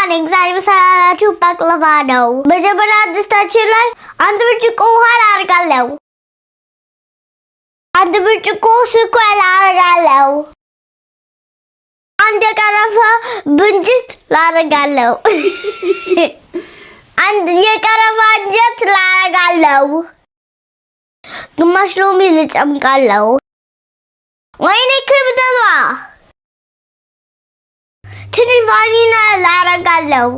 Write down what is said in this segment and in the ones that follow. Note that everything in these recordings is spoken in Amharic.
ነኝ። ዛሬ መሰራላችሁ ባቅላቫ ነው። መጀመሪያ ድስታችን ላይ አንድ ብርጭቆ ውሃ አደርጋለሁ። አንድ ብርጭቆ ስኳር አደርጋለሁ። አንድ የቀረፋ ብንጅት አደርጋለሁ። አንድ የቀረፋ እንጀት አደርጋለሁ። ግማሽ ሎሚ ልጨምቃለሁ። ወይኔ ክብደቷ! ትንሽ ቫኒላ አደርጋለሁ።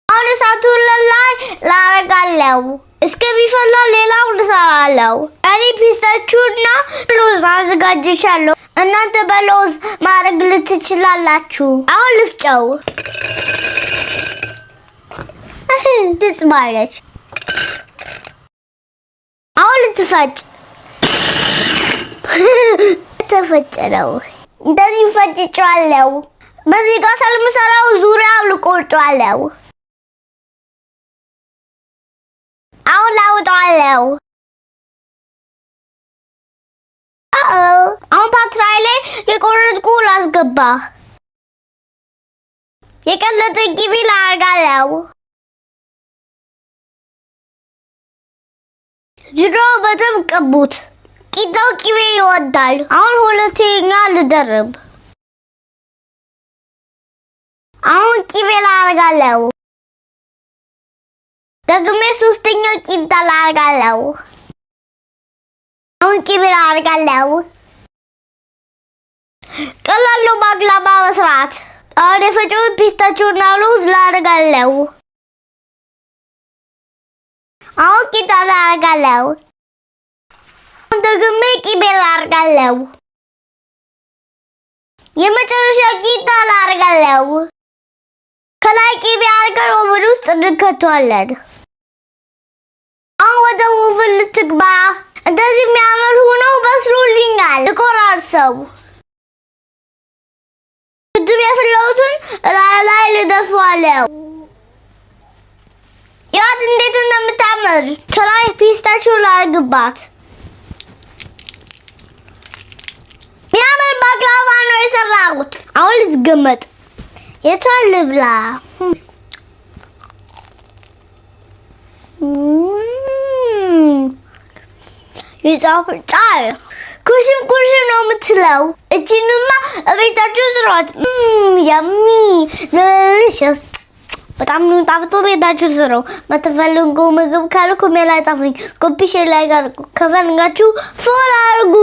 አሁን እሳቱን ላይ አደርጋለሁ። እስከሚፈላ ሌላውን እሰራለሁ። እኔ ፒስታችሁና ለውዝ አዘጋጅቻለሁ። እናንተ በለውዝ ማድረግ ልትችላላችሁ። አሁን ልፍጨው። ትጽማለች። አሁን ልትፈጭ ተፈጨ ነው። እንደዚህ ፈጭቼዋለሁ። በዚህ ጋር ስለምሰራው ዙሪያው ልቆርጠዋለሁ። አሁን ላውጣዋለሁ። አሁን ፓትራይ ላይ የቆረጥኩ ላስገባ። የቀለጠ ቅቤ ላደርጋለሁ። ጅሮ በደንብ ቀቡት። ቂጣው ቅቤ ይወዳል። አሁን ሁለተኛ ልደርብ። አሁን ቅቤ ላደርጋለሁ። ደግሜ ሶስተኛ ቂጣ ላደርጋለሁ። አሁን ቅቤ ላደርጋለሁ። ቀላል ነው ባቅላቫ መስራት። አሁን የፈጨሁት ፒስታችሁና ለውዝ ላደርጋለሁ። አሁን ቂጣ ላደርጋለሁ። ደግሜ ቅቤ ላደርጋለሁ። የመጨረሻ ቂጣ ላደርጋለሁ። ከላይ ቅቤ አድርገን ኦቨን ውስጥ እንከተዋለን። አሁን ወደ ኦቨን ልትግባ። እንደዚህ የሚያምር ሆኖ በስሎልኛል። ልቆራርሰው። ቅድም የፈላሁትን ላይ ልደፋዋለሁ። ያት እንዴት እንደምታምር። ከላይ ፒስታችሁ ላድርግባት። የሚያምር ባቅላቫ ነው የሰራሁት። አሁን ልትገመጥ። የቷን ልብላ? ይጣፍጣል። ኩሽም ነው የምትለው። እቺንማ እቤታችሁ ስሯት። ያሚ ዴሊሽስ። በጣም ነው ጣፍጦ። ቤታችሁ ስሩ። መተፈልጉ ምግብ ካለ ኮሜንት ላይ ጻፉኝ። ኮፒ ሼር ላይ ጋር ከፈለጋችሁ ፎሎ አድርጉ።